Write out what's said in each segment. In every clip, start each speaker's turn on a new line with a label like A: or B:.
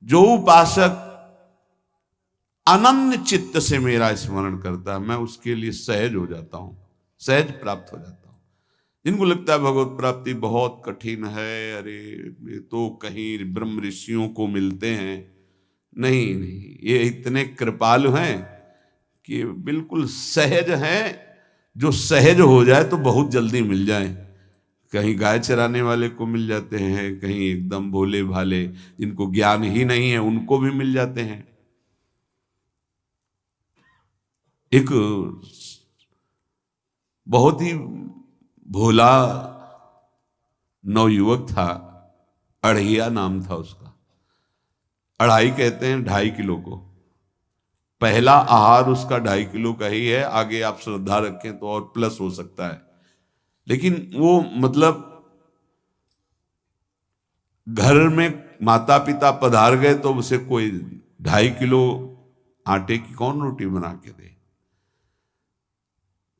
A: जो उपासक अनन्य चित्त से मेरा स्मरण करता है, मैं उसके लिए सहज हो जाता हूं, सहज प्राप्त हो जाता हूं। जिनको लगता है भगवत प्राप्ति बहुत कठिन है, अरे ये तो कहीं ब्रह्म ऋषियों को मिलते हैं, नहीं नहीं, ये इतने कृपालु हैं कि बिल्कुल सहज हैं। जो सहज हो जाए तो बहुत जल्दी मिल जाए। कहीं गाय चराने वाले को मिल जाते हैं, कहीं एकदम भोले भाले जिनको ज्ञान ही नहीं है उनको भी मिल जाते हैं। एक बहुत ही भोला नवयुवक था, अढ़िया नाम था उसका। अढ़ाई कहते हैं 2.5 किलो को। पहला आहार उसका 2.5 किलो का ही है, आगे आप श्रद्धा रखें तो और प्लस हो सकता है। लेकिन वो मतलब घर में माता पिता पधार गए तो उसे कोई 2.5 किलो आटे की कौन रोटी बना के दे।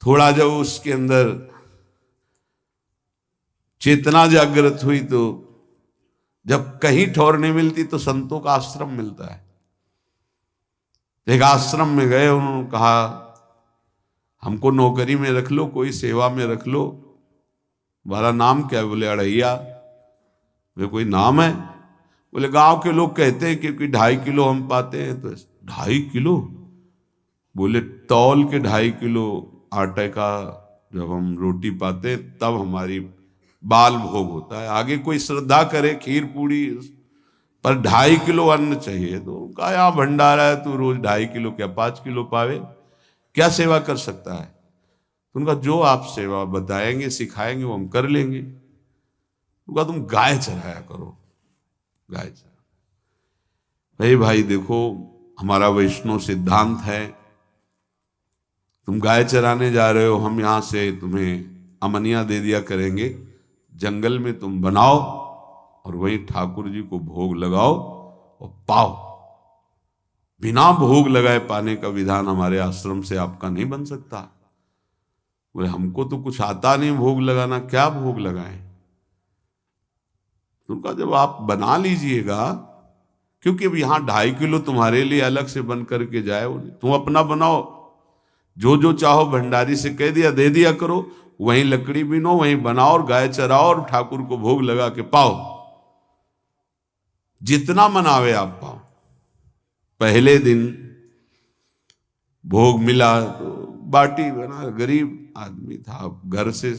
A: थोड़ा जब उसके अंदर चेतना जागृत हुई तो जब कहीं ठौर नहीं मिलती तो संतों का आश्रम मिलता है। एक आश्रम में गए, उन्होंने कहा हमको नौकरी में रख लो, कोई सेवा में रख लो, तुम्हारा नाम क्या है? बोले अढ़ैया। बोले कोई नाम है? बोले गांव के लोग कहते हैं क्योंकि 2.5 किलो हम पाते हैं। तो 2.5 किलो? बोले तौल के 2.5 किलो आटे का जब हम रोटी पाते तब हमारी बाल भोग होता है, आगे कोई श्रद्धा करे खीर पूड़ी, पर 2.5 किलो अन्न चाहिए। तो कहा यहाँ भंडारा है, तू रोज 2.5 किलो क्या 5 किलो पावे, क्या सेवा कर सकता है? तो उनका जो आप सेवा बताएंगे सिखाएंगे वो हम कर लेंगे। उनका तुम गाय चराया करो, गाय चरा। भाई देखो, हमारा वैष्णव सिद्धांत है, तुम गाय चराने जा रहे हो, हम यहां से तुम्हें अमनिया दे दिया करेंगे, जंगल में तुम बनाओ और वहीं ठाकुर जी को भोग लगाओ और पाओ। बिना भोग लगाए पाने का विधान हमारे आश्रम से आपका नहीं बन सकता। बोले हमको तो कुछ आता नहीं भोग लगाना, क्या भोग लगाएं? उनका जब आप बना लीजिएगा, क्योंकि अब यहां 2.5 किलो तुम्हारे लिए अलग से बन करके जाए, तुम अपना बनाओ, जो जो चाहो भंडारी से कह दिया दे दिया करो, वहीं लकड़ी बिनो, वहीं बनाओ और गाय चराओ और ठाकुर को भोग लगा के पाओ। जितना मनावे आप पाओ। पहले दिन भोग मिला तो बाटी बना, गरीब आदमी था, घर से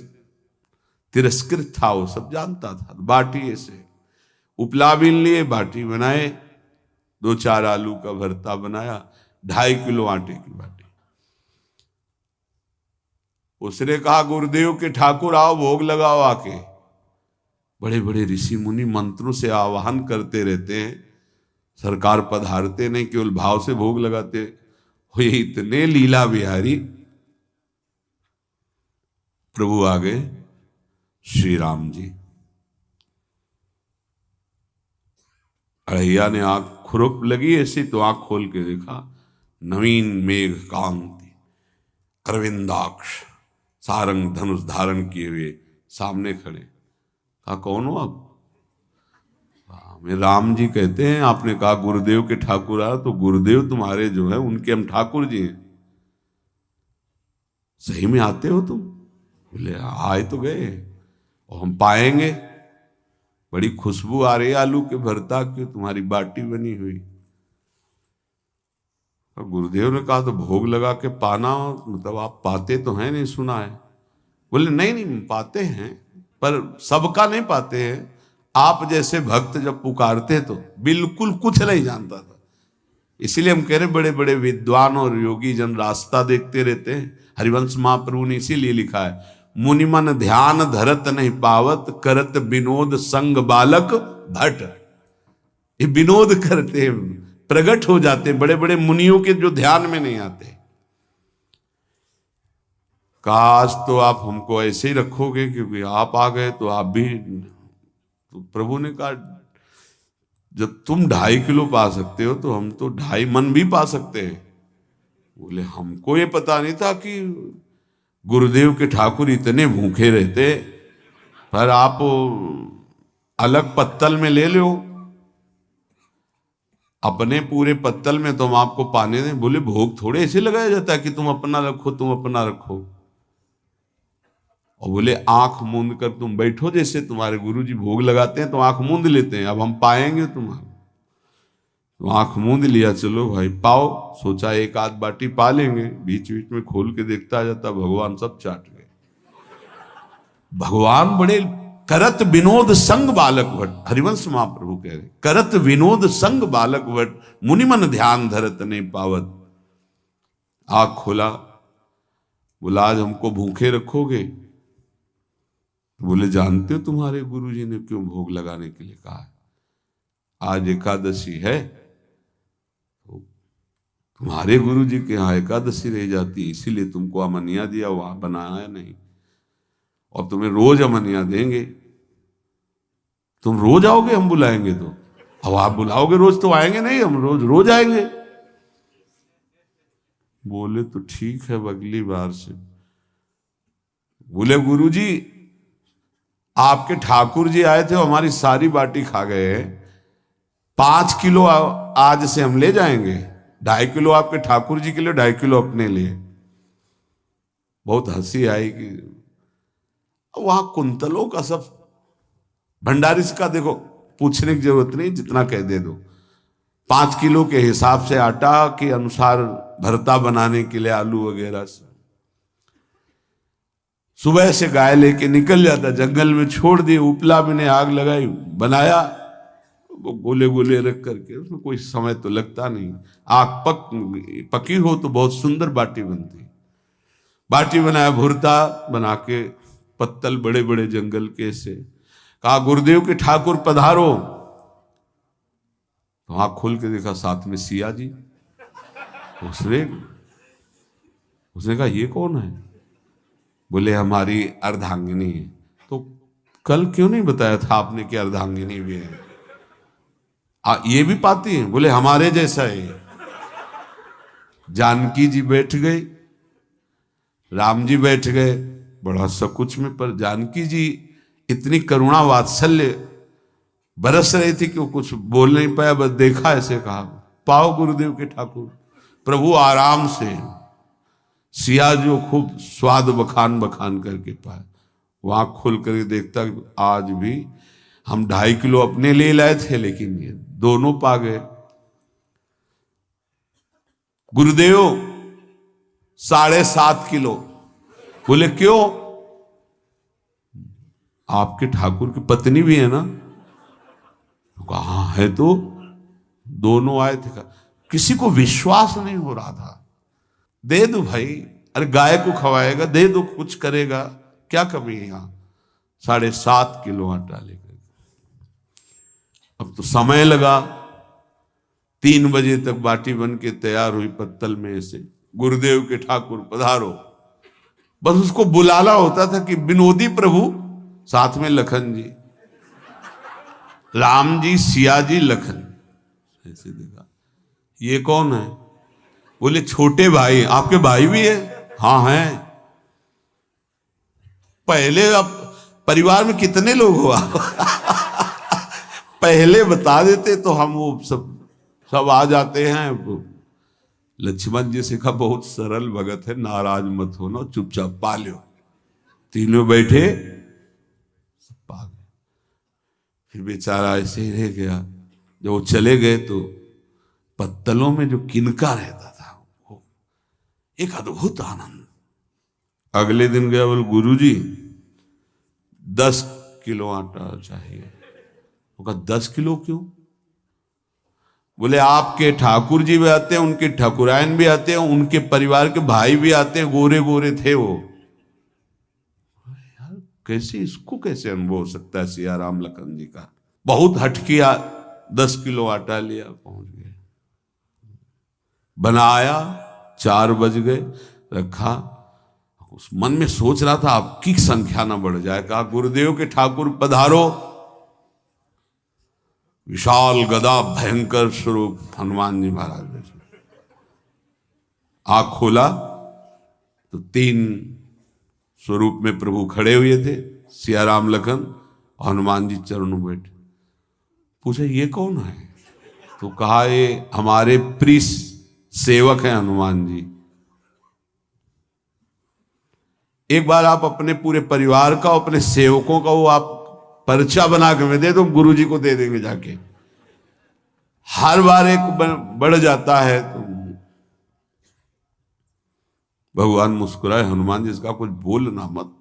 A: तिरस्कृत था, वो सब जानता था। बाटी ऐसे उपला बीन लिए, बाटी बनाए, 2-4 आलू का भरता बनाया, 2.5 किलो आटे की बाटी। उसने कहा गुरुदेव के ठाकुर आओ भोग लगाओ आके। बड़े बड़े ऋषि मुनि मंत्रों से आवाहन करते रहते हैं, सरकार पधारते नहीं, केवल भाव से भोग लगाते हुए इतने लीला बिहारी प्रभु आ गए श्री राम जी। अढ़ैया ने आंख खुरप लगी ऐसी तो आंख खोल के देखा, नवीन मेघ कांति, अरविंदाक्ष, सारंग धनुष धारण किए हुए सामने खड़े। कहा कौन हो आप? मैं राम जी कहते हैं, आपने कहा गुरुदेव के ठाकुर आ, तो गुरुदेव तुम्हारे जो है उनके हम ठाकुर जी हैं। सही में आते हो तुम? बोले आए तो गए और हम पाएंगे। बड़ी खुशबू आ रही है आलू के भरता की, तुम्हारी बाटी बनी हुई। और गुरुदेव ने कहा तो भोग लगा के पाना, मतलब आप पाते तो हैं? नहीं सुना है। बोले नहीं नहीं पाते हैं, पर सबका नहीं पाते हैं। आप जैसे भक्त जब पुकारते तो बिल्कुल कुछ नहीं जानता था। इसीलिए हम कह रहे बड़े बड़े विद्वान और योगी जन रास्ता देखते रहते हैं। हरिवंश महाप्रभु ने इसीलिए लिखा है, मुनिमन ध्यान धरत नहीं पावत, करत विनोद संग बालक भट। ये विनोद करते हैं, प्रकट हो जाते हैं बड़े बड़े मुनियों के जो ध्यान में नहीं आते। काश तो आप हमको ऐसे ही रखोगे, क्योंकि आप आ गए तो आप भी। तो प्रभु ने कहा जब तुम 2.5 किलो पा सकते हो तो हम तो 2.5 मन भी पा सकते हैं। बोले हमको ये पता नहीं था कि गुरुदेव के ठाकुर इतने भूखे रहते, पर आप अलग पत्तल में ले लो। अपने पूरे पत्तल में तुम आपको पाने दें। बोले भोग थोड़े ऐसे लगाया जाता है कि तुम अपना रखो, तुम अपना रखो। और बोले आंख मूंद कर तुम बैठो, जैसे तुम्हारे गुरुजी भोग लगाते हैं तो आंख मूंद लेते हैं, अब हम पाएंगे तुम्हारा। तो आंख मूंद लिया, चलो भाई पाओ। सोचा एक आध बाटी पा लेंगे, बीच बीच में खोल के देखता जाता, भगवान सब चाट गए। भगवान बड़े करत विनोद संग बालक भट, हरिवंश महाप्रभु कह रहे, करत विनोद संग बालक भट, मुनिमन ध्यान धरत ने पावत। आंख खोला, बोला आज हमको भूखे रखोगे? बोले जानते हो तुम्हारे गुरुजी ने क्यों भोग लगाने के लिए कहा है? आज एकादशी है, तुम्हारे गुरुजी के यहाँ एकादशी रह जाती, इसीलिए तुमको अमनिया दिया, वहां बनाया नहीं। और तुम्हें रोज अमनिया देंगे। तुम रोज आओगे, हम बुलाएंगे तो? अब आप बुलाओगे रोज तो आएंगे नहीं, हम रोज रोज आएंगे। बोले तो ठीक है, अगली बार से। बोले गुरुजी आपके ठाकुर जी आए थे, हमारी सारी बाटी खा गए, 5 किलो आज से हम ले जाएंगे, 2.5 किलो आपके ठाकुर जी के लिए, 2.5 किलो अपने लिए। बहुत हंसी आई कि वहां कुंतलों का सब भंडारी का देखो, पूछने की जरूरत नहीं, जितना कह दे दो। 5 किलो के हिसाब से आटा के अनुसार भरता बनाने के लिए आलू वगैरह से सुबह से गाय लेके निकल जाता, जंगल में छोड़ दिए, उपला में ने आग लगाई, बनाया, वो गोले गोले रख करके, उसमें कोई समय तो लगता नहीं। आग पकी हो तो बहुत सुंदर बाटी बनती। बाटी बनाया, भुरता बना के, पत्तल बड़े बड़े जंगल के से, कहा गुरुदेव के ठाकुर पधारो। तो आंख खोल के देखा साथ में सिया जी। उसने कहा ये कौन है? बोले हमारी अर्धांगिनी है। तो कल क्यों नहीं बताया था आपने कि अर्धांगिनी भी है? ये भी पाती है? बोले हमारे जैसा है। जानकी जी बैठ गए, राम जी बैठ गए, बड़ा सकुच में, पर जानकी जी इतनी करुणा वात्सल्य बरस रही थी कि वो कुछ बोल नहीं पाया, बस देखा, ऐसे कहा पाओ गुरुदेव के ठाकुर। प्रभु आराम से, सिया जो खूब स्वाद बखान बखान करके पाए। वहां खोल कर देखता आज भी हम 2.5 किलो अपने लिए लाए थे, लेकिन ये दोनों पा गए। गुरुदेव 7.5 किलो। बोले क्यों? आपके ठाकुर की पत्नी भी है ना? कहा है, तो दोनों आए थे। किसी को विश्वास नहीं हो रहा था। दे दो भाई, अरे गाय को खवाएगा, दे दो, कुछ करेगा, क्या कमी है यहां? 7.5 किलो आटा लेकर। अब तो समय लगा, 3 बजे तक बाटी बन के तैयार हुई पत्तल में से। गुरुदेव के ठाकुर पधारो, बस उसको बुलाना होता था कि विनोदी प्रभु, साथ में लखन जी, राम जी, सिया जी, लखन। ऐसे देखा, ये कौन है? बोले छोटे भाई। आपके भाई भी है? हाँ है। पहले अब परिवार में कितने लोग हो आप? पहले बता देते तो हम वो सब आ जाते हैं। लक्ष्मण जी से कहा बहुत सरल भगत है, नाराज मत होना, चुपचाप पा लो। तीनों बैठे, सब पा गए। फिर बेचारा ऐसे ही रह गया। जब वो चले गए तो पत्तलों में जो किनका रहता था, वो एक अद्भुत आनंद। अगले दिन गया, बोल गुरुजी 10 किलो आटा चाहिए। वो कहा 10 किलो क्यों? बोले आपके ठाकुर जी भी आते हैं, उनके ठाकुरायन भी आते हैं, उनके परिवार के भाई भी आते हैं, गोरे गोरे थे वो। यार कैसे, इसको कैसे अनुभव हो सकता है? सिया राम लखन जी का बहुत हट किया। 10 किलो आटा लिया, पहुंच गए, बनाया, 4 बज गए, रखा। उस मन में सोच रहा था आपकी संख्या ना बढ़ जाए। कहा गुरुदेव के ठाकुर पधारो। विशाल गदा, भयंकर स्वरूप हनुमान जी महाराज। आंख खोला तो 3 स्वरूप में प्रभु खड़े हुए थे, सिया राम लखन, हनुमान जी चरणों बैठे। पूछा ये कौन है? तो कहा ये हमारे प्रिय सेवक हैं हनुमान जी, एक बार आप अपने पूरे परिवार का, अपने सेवकों का वो आप पर्चा बना के दे दो, गुरु जी को दे देंगे जाके। हर बार एक बढ़ जाता है तो भगवान मुस्कुराए, हनुमान जी इसका कुछ बोलना मत,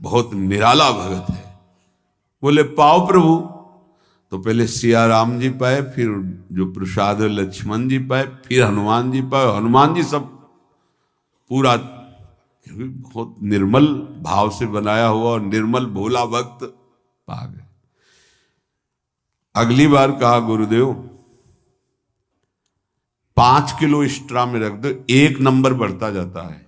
A: बहुत निराला भगत है। बोले पाओ प्रभु। तो पहले सिया राम जी पाए, फिर जो प्रसाद लक्ष्मण जी पाए, फिर हनुमान जी पाए। हनुमान जी सब पूरा बहुत निर्मल भाव से बनाया हुआ और निर्मल भोला भक्त पा गए। अगली बार कहा गुरुदेव 5 किलो एक्स्ट्रा में रख दो, 1 नंबर बढ़ता जाता है।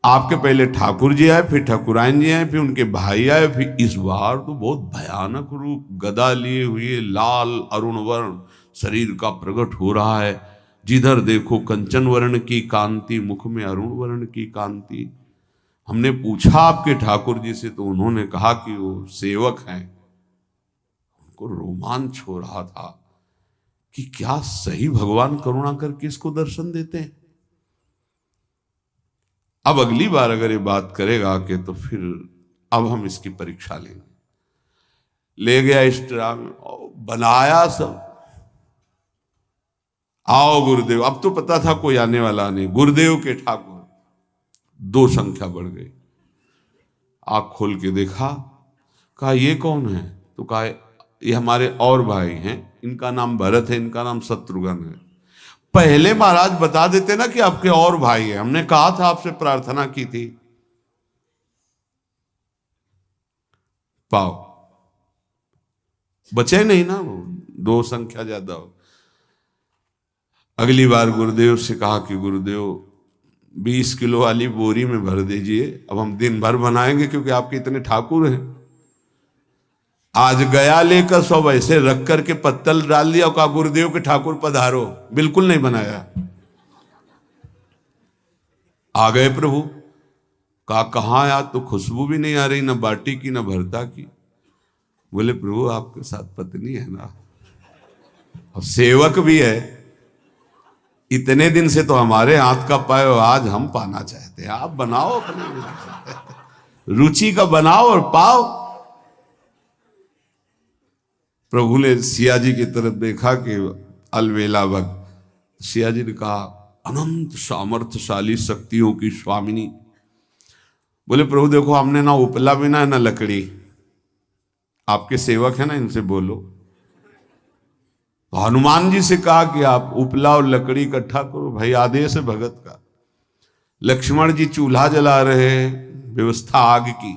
A: आपके पहले ठाकुर जी आए, फिर ठाकुरायन जी आए, फिर उनके भाई आए, फिर इस बार तो बहुत भयानक रूप, गदा लिए हुए लाल अरुण वर्ण शरीर का प्रकट हो रहा है। जिधर देखो कंचन वर्ण की कांति, मुख में अरुण वर्ण की कांति। हमने पूछा आपके ठाकुर जी से तो उन्होंने कहा कि वो सेवक हैं। उनको रोमांच हो रहा था कि क्या सही भगवान करुणा करके इसको दर्शन देते हैं। अब अगली बार अगर ये बात करेगा कि तो फिर अब हम इसकी परीक्षा लेंगे। ले गया एक्स्ट्रा में, बनाया सब। आओ गुरुदेव। अब तो पता था कोई आने वाला नहीं, गुरुदेव के ठाकुर 2 संख्या बढ़ गई। आंख खोल के देखा, कहा ये कौन है? तो कहा ये हमारे और भाई हैं, इनका नाम भरत है, इनका नाम शत्रुघ्न है। पहले महाराज बता देते ना कि आपके और भाई हैं, हमने कहा था, आपसे प्रार्थना की थी। पाओ बचे नहीं ना, वो 2 संख्या ज्यादा हो। अगली बार गुरुदेव से कहा कि गुरुदेव 20 किलो वाली बोरी में भर दीजिए, अब हम दिन भर बनाएंगे क्योंकि आपके इतने ठाकुर हैं। आज गया लेकर सब ऐसे रख करके पत्तल डाल दिया और कहा गुरुदेव के ठाकुर पधारो। बिल्कुल नहीं बनाया। आ गए प्रभु। कहा कहाँ यार, तो खुशबू भी नहीं आ रही, ना बाटी की ना भरता की। बोले प्रभु आपके साथ पत्नी है ना, और सेवक भी है, इतने दिन से तो हमारे हाथ का पाए, आज हम पाना चाहते हैं, आप बनाओ अपने रुचि का बनाओ और पाओ। प्रभु ने सिया जी की तरफ देखा कि अलवेला भक्त। सिया जी ने कहा अनंत सामर्थ्यशाली शक्तियों की स्वामिनी। बोले प्रभु देखो हमने ना उपला बिना है ना लकड़ी, आपके सेवक है ना, इनसे बोलो। तो हनुमान जी से कहा कि आप उपला और लकड़ी इकट्ठा करो, भाई आदेश है भगत का। लक्ष्मण जी चूल्हा जला रहे, व्यवस्था आग की,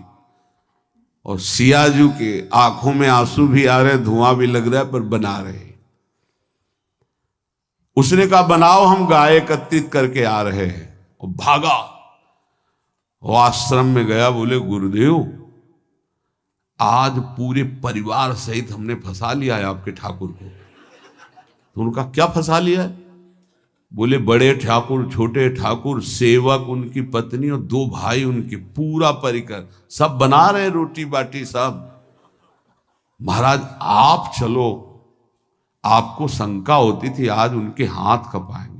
A: और सियाजू के आंखों में आंसू भी आ रहे, धुआं भी लग रहा है, पर बना रहे। उसने कहा बनाओ, हम गाय एकत्रित करके आ रहे हैं। और भागा, वो आश्रम में गया। बोले गुरुदेव आज पूरे परिवार सहित हमने फंसा लिया है आपके ठाकुर को। तो उनका क्या फंसा लिया है? बोले बड़े ठाकुर, छोटे ठाकुर, सेवक, उनकी पत्नी और 2 भाई उनके, पूरा परिकर सब बना रहे रोटी बाटी सब। महाराज आप चलो, आपको शंका होती थी आज उनके हाथ कपाएंगे।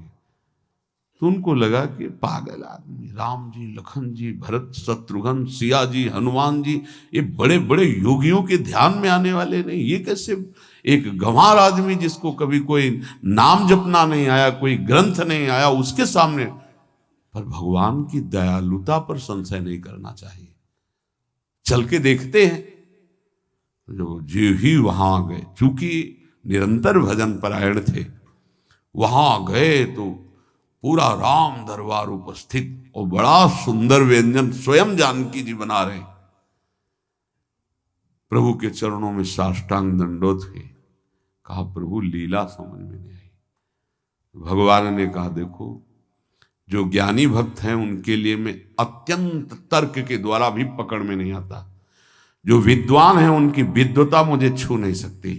A: तो उनको लगा कि पागल आदमी, राम जी, लखन जी, भरत, शत्रुघ्न, सिया जी, हनुमान जी, ये बड़े बड़े योगियों के ध्यान में आने वाले नहीं, ये कैसे एक गंवार आदमी जिसको कभी कोई नाम जपना नहीं आया, कोई ग्रंथ नहीं आया, उसके सामने। पर भगवान की दयालुता पर संशय नहीं करना चाहिए। चल के देखते हैं। जो जो ही वहां गए, चूंकि निरंतर भजन परायण थे, वहां गए तो पूरा राम दरबार उपस्थित और बड़ा सुंदर व्यंजन स्वयं जानकी जी बना रहे। प्रभु के चरणों में साष्टांग दंडोत है। कहा प्रभु लीला समझ में नहीं आई। भगवान ने कहा देखो, जो ज्ञानी भक्त हैं उनके लिए मैं अत्यंत तर्क के द्वारा भी पकड़ में नहीं आता। जो विद्वान हैं उनकी विद्वता मुझे छू नहीं सकती,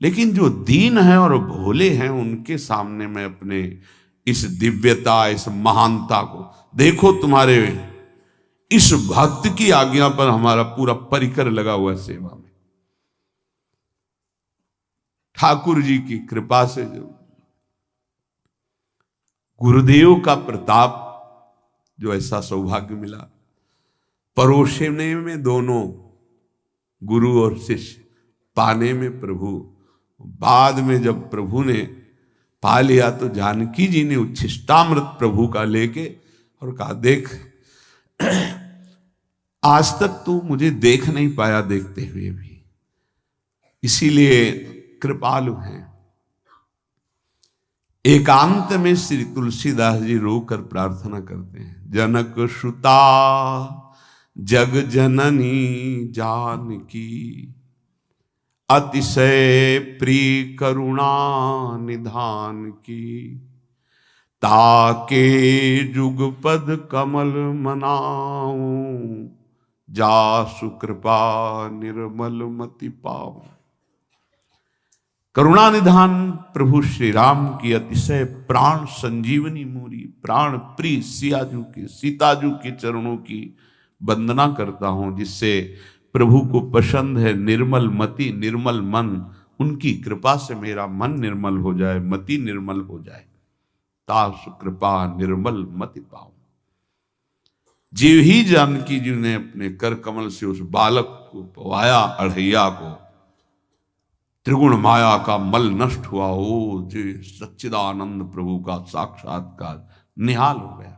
A: लेकिन जो दीन हैं और भोले हैं उनके सामने मैं अपने इस दिव्यता, इस महानता को देखो। तुम्हारे इस भक्त की आज्ञा पर हमारा पूरा परिकर लगा हुआ है सेवा में। ठाकुर जी की कृपा से जो गुरुदेव का प्रताप, जो ऐसा सौभाग्य मिला, परोसने में दोनों गुरु और शिष्य, पाने में प्रभु। बाद में जब प्रभु ने पा लिया तो जानकी जी ने उच्छिष्टामृत प्रभु का लेके और कहा, देख आज तक तू मुझे देख नहीं पाया देखते हुए भी, इसीलिए कृपालु हैं। एकांत में श्री तुलसीदास जी रोकर प्रार्थना करते हैं, जनक सुता जग जननी जानकी, अतिशय प्रिय करुणा निधान की, ताके जुगपद कमल मनाऊं, जासु कृपा निर्मल मति पाऊं। करुणा निधान प्रभु श्री राम की अतिशय प्राण संजीवनी मूरी, प्राण प्रिय सियाजू की, सीताजू के चरणों की वंदना करता हूं, जिससे प्रभु को पसंद है निर्मल मति निर्मल मन। उनकी कृपा से मेरा मन निर्मल हो जाए, मति निर्मल हो जाए, तासु कृपा निर्मल मति पाऊं। जीव ही जानकी जी ने अपने कर कमल से उस बालक को पवाया, अढ़ैया को, त्रिगुण माया का मल नष्ट हुआ। ओ जी सच्चिदानंद प्रभु का साक्षात्कार निहाल हो गया।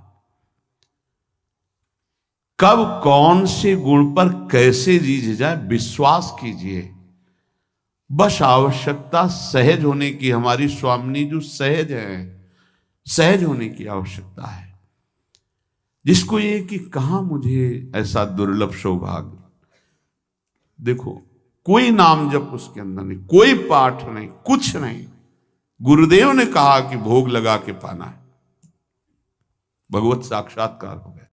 A: कब कौन से गुण पर कैसे जी जाए विश्वास कीजिए, बस आवश्यकता सहज होने की। हमारी स्वामिनी जो सहज है, सहज होने की आवश्यकता है। जिसको ये कि कहां मुझे ऐसा दुर्लभ सौभाग्य, देखो कोई नाम जप उसके अंदर नहीं, कोई पाठ नहीं, कुछ नहीं। गुरुदेव ने कहा कि भोग लगा के पाना है, भगवत साक्षात्कार हो गया।